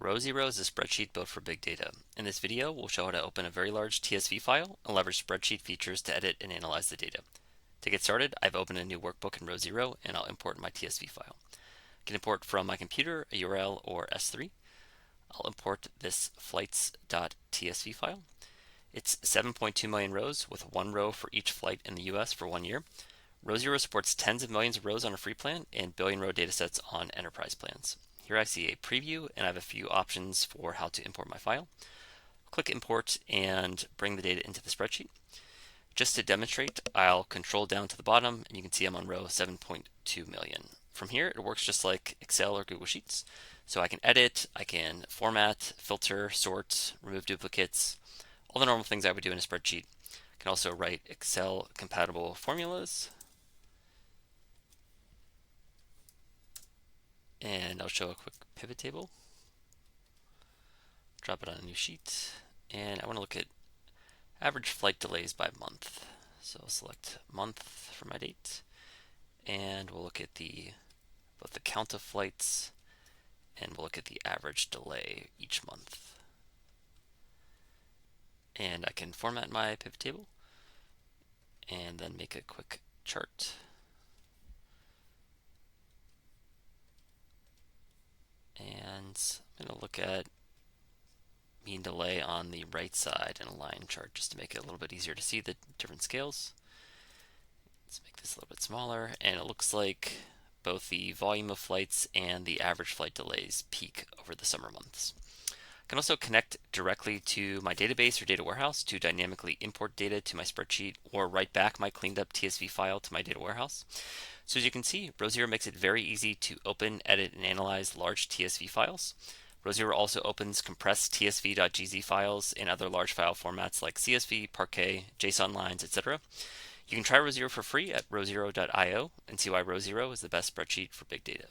Row0 is a spreadsheet built for big data. In this video, we'll show how to open a very large TSV file and leverage spreadsheet features to edit and analyze the data. To get started, I've opened a new workbook in Row0 and I'll import my TSV file. I can import from my computer, a URL, or S3. I'll import this flights.tsv file. It's 7.2 million rows with one row for each flight in the US for 1 year. Row0 supports tens of millions of rows on a free plan and billion row datasets on enterprise plans. Here I see a preview and I have a few options for how to import my file. Click import and bring the data into the spreadsheet. Just to demonstrate, I'll control down to the bottom and you can see I'm on row 7.2 million. From here, it works just like Excel or Google Sheets. So I can edit, I can format, filter, sort, remove duplicates, all the normal things I would do in a spreadsheet. I can also write Excel compatible formulas. And I'll show a quick pivot table. Drop it on a new sheet. And I want to look at average flight delays by month. So I'll select month for my date. And we'll look at both the count of flights and we'll look at the average delay each month. And I can format my pivot table and then make a quick chart. And I'm going to look at mean delay on the right side in a line chart just to make it a little bit easier to see the different scales. Let's make this a little bit smaller, and it looks like both the volume of flights and the average flight delays peak over the summer months. I can also connect directly to my database or data warehouse to dynamically import data to my spreadsheet or write back my cleaned up TSV file to my data warehouse. So as you can see, Row0 makes it very easy to open, edit, and analyze large TSV files. Row0 also opens compressed tsv.gz files in other large file formats like CSV, Parquet, JSON lines, etc. You can try Row0 for free at row0.io and see why Row0 is the best spreadsheet for big data.